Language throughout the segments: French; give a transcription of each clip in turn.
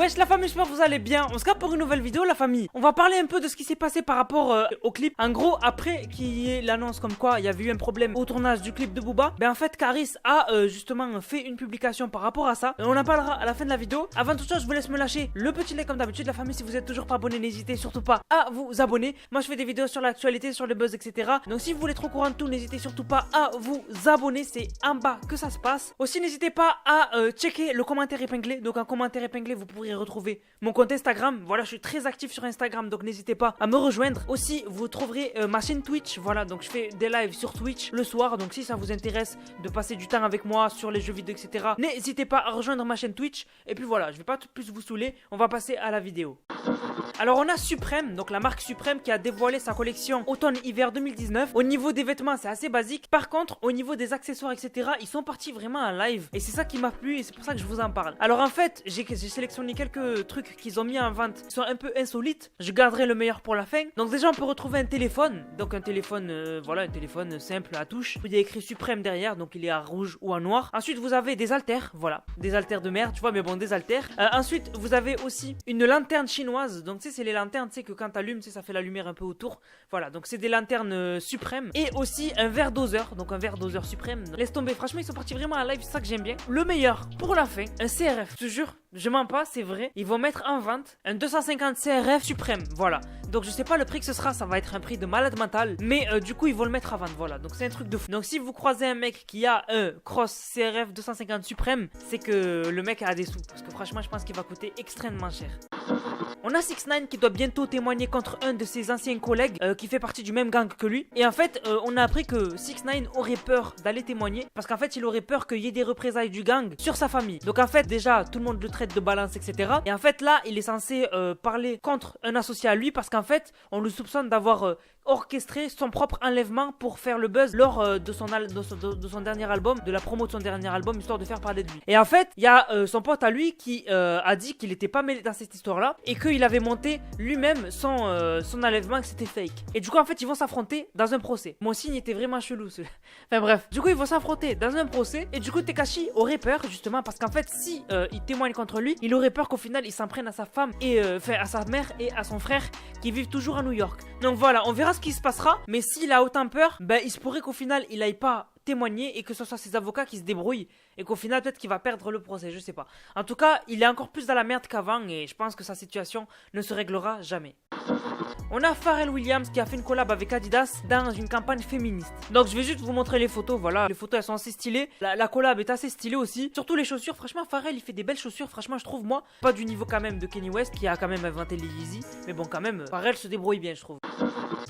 Wesh la famille, j'espère que vous allez bien. On se capte pour une nouvelle vidéo la famille. On va parler un peu de ce qui s'est passé par rapport au clip. En gros, après qu'il y ait l'annonce comme quoi il y avait eu un problème au tournage du clip de Booba, ben en fait Caris a justement fait une publication par rapport à ça. On en parlera à la fin de la vidéo. Avant toute chose, je vous laisse me lâcher le petit like comme d'habitude la famille. Si vous êtes toujours pas abonné, n'hésitez surtout pas à vous abonner. Moi je fais des vidéos sur l'actualité, sur le buzz, etc. Donc si vous voulez être au courant de tout, n'hésitez surtout pas à vous abonner. C'est en bas que ça se passe. Aussi n'hésitez pas à checker le commentaire épinglé. Donc en commentaire épinglé, vous pourrez retrouver mon compte Instagram. Voilà, je suis très actif sur Instagram, donc n'hésitez pas à me rejoindre. Aussi, vous trouverez ma chaîne Twitch. Voilà, donc je fais des lives sur Twitch le soir. Donc si ça vous intéresse de passer du temps avec moi sur les jeux vidéo, etc., n'hésitez pas à rejoindre ma chaîne Twitch. Et puis voilà, je vais pas plus vous saouler. On va passer à la vidéo. Alors on a Supreme, donc la marque Supreme qui a dévoilé sa collection automne-hiver 2019. Au niveau des vêtements c'est assez basique. Par contre au niveau des accessoires etc, ils sont partis vraiment en live. Et c'est ça qui m'a plu et c'est pour ça que je vous en parle. Alors en fait j'ai sélectionné quelques trucs qu'ils ont mis en vente qui sont un peu insolites. Je garderai le meilleur pour la fin. Donc déjà on peut retrouver un téléphone. Donc un téléphone, voilà, un téléphone simple à touche. Il y a écrit Supreme derrière, donc il est en rouge ou en noir. Ensuite vous avez des haltères, voilà, des haltères de merde tu vois, mais bon, des haltères. Ensuite vous avez aussi une lanterne chinoise. Donc c'est les lanternes, tu sais que quand t'allumes, ça fait la lumière un peu autour. Voilà, donc c'est des lanternes suprêmes. Et aussi un verre doseur, donc un verre doseur suprême. Laisse tomber, franchement ils sont partis vraiment à live, c'est ça que j'aime bien. Le meilleur pour la fin, un CRF, je te jure, je mens pas, c'est vrai. Ils vont mettre en vente un 250 CRF suprême, voilà. Donc je sais pas le prix que ce sera, ça va être un prix de malade mental. Mais du coup ils vont le mettre à vente, voilà. Donc c'est un truc de fou. Donc si vous croisez un mec qui a un Cross CRF 250 suprême, c'est que le mec a des sous. Parce que franchement je pense qu'il va coûter extrêmement cher. On a 6ix9ine qui doit bientôt témoigner contre un de ses anciens collègues qui fait partie du même gang que lui. Et en fait, on a appris que 6ix9ine aurait peur d'aller témoigner parce qu'en fait, il aurait peur qu'il y ait des représailles du gang sur sa famille. Donc en fait, déjà, tout le monde le traite de balance, etc. Et en fait, là, il est censé parler contre un associé à lui parce qu'en fait, on le soupçonne d'avoir orchestré son propre enlèvement pour faire le buzz lors de son dernier album, de la promo de son dernier album, histoire de faire parler de lui. Et en fait, il y a son pote à lui qui a dit qu'il n'était pas mêlé dans cette histoire-là et qu'il avait monté lui-même son enlèvement, que c'était fake. Et du coup, en fait, ils vont s'affronter dans un procès. Mon signe était vraiment chelou. Enfin bref, du coup, ils vont s'affronter dans un procès et du coup, Tekashi aurait peur justement parce qu'en fait, si il témoigne contre lui, il aurait peur qu'au final, il s'en prenne à sa femme et à sa mère et à son frère qui vivent toujours à New York. Donc voilà, on verra ce qui se passera, mais s'il a autant peur, ben il se pourrait qu'au final il aille pas témoigner et que ce soit ses avocats qui se débrouillent et qu'au final peut-être qu'il va perdre le procès, je sais pas. En tout cas, il est encore plus dans la merde qu'avant et je pense que sa situation ne se réglera jamais. On a Pharrell Williams qui a fait une collab avec Adidas dans une campagne féministe. Donc je vais juste vous montrer les photos, voilà, les photos elles sont assez stylées, la collab est assez stylée aussi, surtout les chaussures, franchement Pharrell il fait des belles chaussures, franchement je trouve moi, pas du niveau quand même de Kanye West qui a quand même inventé les Yeezy, mais bon quand même, Pharrell se débrouille bien je trouve.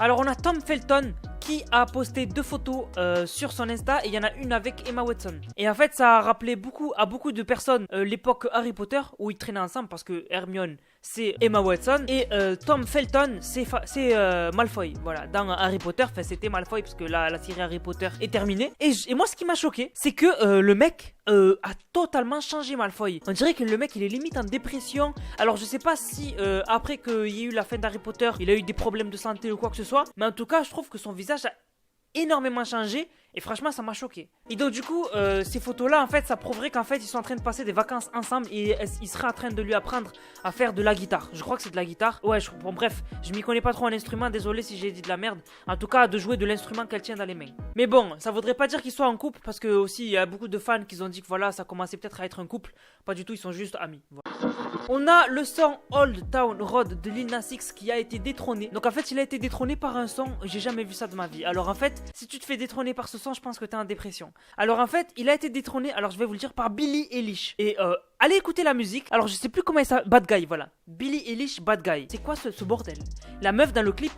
Alors on a Tom Felton qui a posté 2 photos sur son Insta et il y en a une avec Emma Watson. Et en fait ça a rappelé à beaucoup de personnes l'époque Harry Potter où ils traînaient ensemble parce que Hermione c'est Emma Watson et Tom Felton c'est Malfoy. Voilà, dans Harry Potter, enfin c'était Malfoy parce que la série Harry Potter est terminée. Et moi ce qui m'a choqué c'est que le mec a totalement changé Malfoy. On dirait que le mec il est limite en dépression. Alors je sais pas si après qu'il y ait eu la fin d'Harry Potter il a eu des problèmes de santé ou quoi que ce soit, mais en tout cas je trouve que son visage a énormément changé et franchement ça m'a choqué. Et donc du coup ces photos là en fait ça prouverait qu'en fait ils sont en train de passer des vacances ensemble et il serait en train de lui apprendre à faire de la guitare. Je crois que c'est de la guitare. Ouais bon bref, je m'y connais pas trop en instrument, désolé si j'ai dit de la merde. En tout cas de jouer de l'instrument qu'elle tient dans les mains. Mais bon, ça voudrait pas dire qu'ils soient en couple parce que aussi il y a beaucoup de fans qui ont dit que voilà ça commençait peut-être à être un couple. Pas du tout, ils sont juste amis. Voilà. On a le son Old Town Road de Lil Nas X qui a été détrôné. Donc en fait il a été détrôné par un son, j'ai jamais vu ça de ma vie. Alors en fait si tu te fais détrôner par ce son je pense que t'es en dépression. Alors en fait il a été détrôné, alors je vais vous le dire, par Billie Eilish. Et allez écouter la musique. Alors je sais plus comment elle s'appelle, Bad Guy, voilà. Billie Eilish Bad Guy. C'est quoi ce bordel? La meuf dans le clip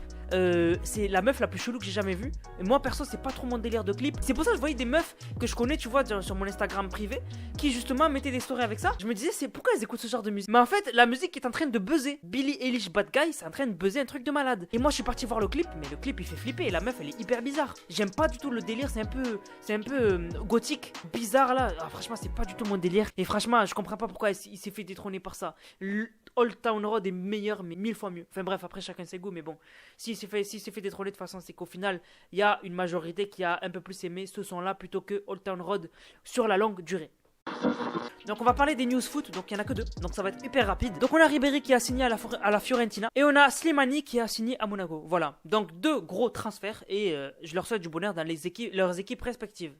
c'est la meuf la plus chelou que j'ai jamais vue. Et moi perso c'est pas trop mon délire de clip. C'est pour ça que je voyais des meufs que je connais tu vois sur mon Instagram privé qui justement mettaient des stories avec ça. Je me disais c'est pourquoi elles écoutent ce genre de musique. Mais en fait la musique est en train de buzzer. Billie Eilish Bad Guy c'est en train de buzzer un truc de malade. Et moi je suis parti voir le clip, mais le clip il fait flipper et la meuf elle est hyper bizarre. J'aime pas du tout le délire, c'est un peu gothique, bizarre là. Ah, franchement c'est pas du tout mon délire. Et franchement je comprends pas pourquoi il s'est fait détrôner par ça. Old Town Road est meilleur mais 1000 fois mieux. Enfin bref après chacun ses goûts mais bon. S'il s'est fait détrôner de toute façon c'est qu'au final il y a une majorité qui a un peu plus aimé ce son là plutôt que Old Town Road sur la longue durée. Donc on va parler des news foot, donc il n'y en a que 2, donc ça va être hyper rapide. Donc on a Ribéry qui a signé à la Fiorentina et on a Slimani qui a signé à Monaco. Voilà, donc 2 gros transferts et je leur souhaite du bonheur dans leurs équipes respectives.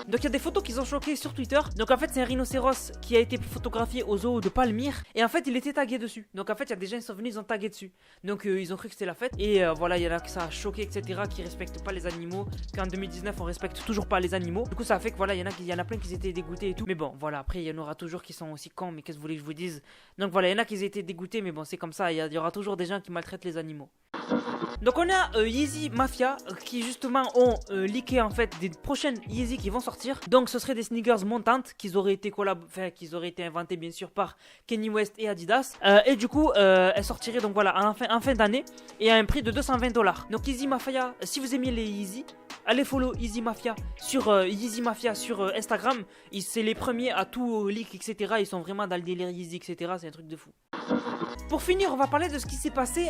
Donc il y a des photos qui ont choqué sur Twitter. Donc en fait c'est un rhinocéros qui a été photographié au zoo de Palmyre. Et en fait il était tagué dessus. Donc en fait il y a des gens qui sont venus, ils ont tagué dessus. Donc ils ont cru que c'était la fête. Et voilà, il y en a qui ça a choqué, etc. Qui respectent pas les animaux. Qu'en 2019 on respecte toujours pas les animaux. Du coup ça a fait que voilà, il y en a plein qui étaient dégoûtés et tout. Mais bon voilà, après il y en aura toujours qui sont aussi cons. Mais qu'est-ce que vous voulez que je vous dise? Donc voilà, il y en a qui étaient dégoûtés. Mais bon c'est comme ça, il y aura toujours des gens qui maltraitent les animaux. Donc on a Yeezy Mafia qui justement ont leaké en fait des prochaines Yeezy qui vont sortir. Donc ce seraient des sneakers montantes qui auraient été qu'ils auraient été inventés bien sûr par Kanye West et Adidas. Et du coup elles sortiraient donc voilà en fin d'année et à un prix de 220 $. Donc Yeezy Mafia, si vous aimez les Yeezy, allez follow Yeezy Mafia sur Instagram. C'est les premiers à tout leak, etc. Ils sont vraiment dans le délire Yeezy, etc. C'est un truc de fou. Pour finir, on va parler de ce qui s'est passé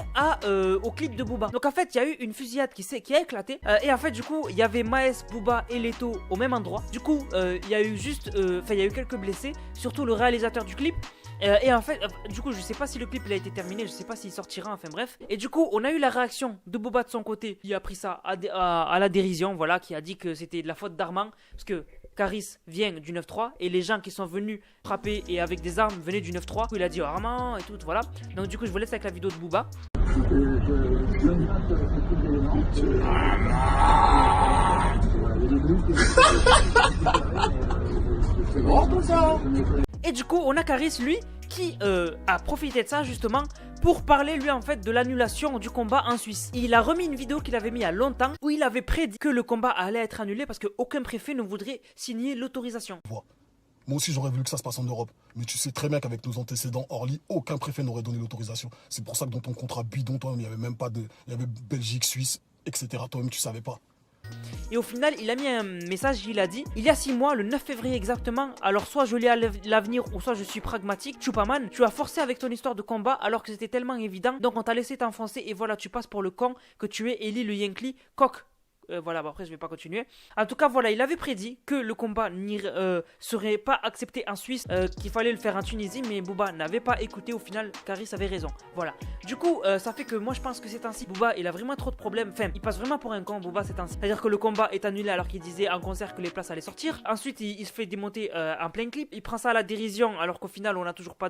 au clip de Booba. Donc en fait, il y a eu une fusillade qui a éclaté. Et en fait, du coup, il y avait Maes, Booba et Leto au même endroit. Du coup, il y a eu quelques blessés, surtout le réalisateur du clip. Et en fait, du coup, je sais pas si le clip il a été terminé, je sais pas s'il sortira, enfin bref. Et du coup, on a eu la réaction de Booba de son côté. Il a pris ça à la dérision, voilà, qui a dit que c'était de la faute d'Armand. Parce que Caris vient du 9-3 et les gens qui sont venus frapper et avec des armes venaient du 9-3. Il a dit Armand et tout, voilà. Donc du coup, je vous laisse avec la vidéo de Booba. C'est bon tout ça. Et du coup, on a Caris, lui, qui a profité de ça justement pour parler lui en fait de l'annulation du combat en Suisse. Il a remis une vidéo qu'il avait mis il y a longtemps où il avait prédit que le combat allait être annulé parce qu'aucun préfet ne voudrait signer l'autorisation. Moi aussi j'aurais voulu que ça se passe en Europe, mais tu sais très bien qu'avec nos antécédents Orly, aucun préfet n'aurait donné l'autorisation. C'est pour ça que dans ton contrat bidon, toi-même, il n'y avait même pas de... Il y avait Belgique, Suisse, etc. Toi-même tu savais pas. Et au final, il a mis un message, il a dit: il y a 6 mois, le 9 février exactement, alors soit je lis à l'avenir ou soit je suis pragmatique. Chupaman, tu as forcé avec ton histoire de combat alors que c'était tellement évident, donc on t'a laissé t'enfoncer et voilà, tu passes pour le con que tu es, Eli le Yankee, coq. Voilà, après je vais pas continuer. En tout cas, voilà, il avait prédit que le combat serait pas accepté en Suisse, qu'il fallait le faire en Tunisie, mais Booba n'avait pas écouté. Au final, Caris avait raison. Voilà. Du coup, ça fait que moi je pense que c'est ainsi. Booba, il a vraiment trop de problèmes. Enfin, il passe vraiment pour un con, Booba, c'est ainsi. C'est-à-dire que le combat est annulé alors qu'il disait en concert que les places allaient sortir. Ensuite, il se fait démonter en plein clip. Il prend ça à la dérision alors qu'au final, on n'a toujours pas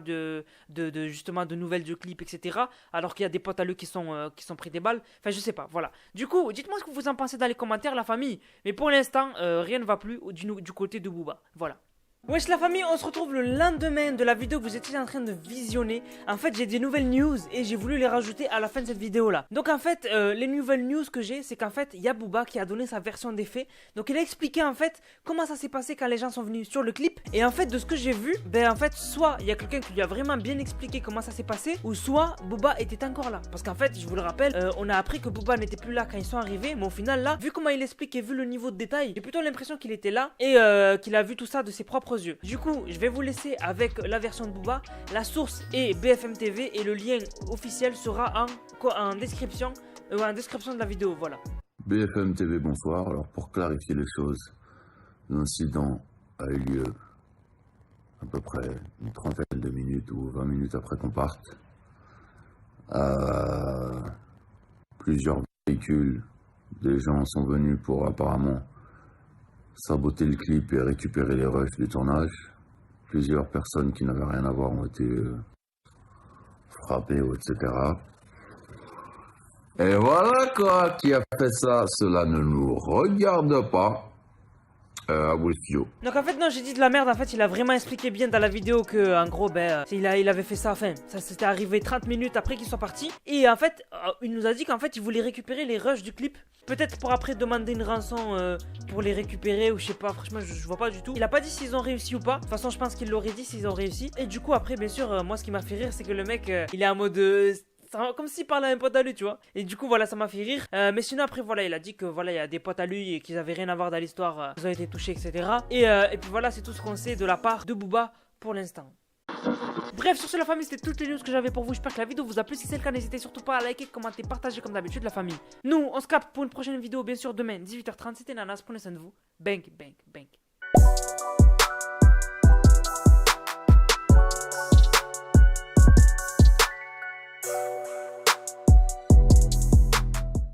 justement de nouvelles de clips, etc. Alors qu'il y a des potes à lui qui sont pris des balles. Enfin, je sais pas. Voilà. Du coup, dites-moi ce que vous en pensez dans les commentaires, la famille. Mais pour l'instant, rien ne va plus du côté de Booba. Voilà. Wesh la famille, on se retrouve le lendemain de la vidéo que vous étiez en train de visionner. En fait, j'ai des nouvelles news et j'ai voulu les rajouter à la fin de cette vidéo là. Donc en fait, les nouvelles news que j'ai, c'est qu'en fait, il y a Booba qui a donné sa version des faits. Donc il a expliqué en fait comment ça s'est passé quand les gens sont venus sur le clip. Et en fait, de ce que j'ai vu, ben en fait, soit il y a quelqu'un qui lui a vraiment bien expliqué comment ça s'est passé, ou soit Booba était encore là. Parce qu'en fait, je vous le rappelle, on a appris que Booba n'était plus là quand ils sont arrivés. Mais au final là, vu comment il explique et vu le niveau de détail, j'ai plutôt l'impression qu'il était là et qu'il a vu tout ça de ses propres yeux. Du coup, je vais vous laisser avec la version de Booba. La source est BFM TV et le lien officiel sera en description de la vidéo. Voilà. BFM TV, bonsoir. Alors pour clarifier les choses, l'incident a eu lieu à peu près une trentaine de minutes ou 20 minutes après qu'on parte. Plusieurs véhicules, des gens sont venus pour apparemment saboter le clip et récupérer les rushs du tournage. Plusieurs personnes qui n'avaient rien à voir ont été frappées, etc. Et voilà quoi, qui a fait ça, cela ne nous regarde pas. Donc en fait non, j'ai dit de la merde. En fait il a vraiment expliqué bien dans la vidéo que en gros il avait fait ça, enfin ça s'était arrivé 30 minutes après qu'il soit parti. Et en fait il nous a dit qu'en fait il voulait récupérer les rushs du clip. Peut-être pour après demander une rançon pour les récupérer ou je sais pas, franchement je vois pas du tout. Il a pas dit s'ils ont réussi ou pas. De toute façon je pense qu'il l'aurait dit s'ils ont réussi. Et du coup après bien sûr moi ce qui m'a fait rire c'est que le mec il est en mode... comme s'il parlait à un pote à lui, tu vois. Et du coup, voilà, ça m'a fait rire. Mais sinon, après, voilà, il a dit que voilà, il y a des potes à lui et qu'ils avaient rien à voir dans l'histoire. Ils ont été touchés, etc. Et puis voilà, c'est tout ce qu'on sait de la part de Booba pour l'instant. Bref, sur ce, la famille, c'était toutes les news que j'avais pour vous. J'espère que la vidéo vous a plu. Si c'est le cas, n'hésitez surtout pas à liker, commenter, partager comme d'habitude, la famille. Nous, on se capte pour une prochaine vidéo, bien sûr, demain, 18h30. C'était Nanas. Prenez soin de vous. Bang, bang, bang.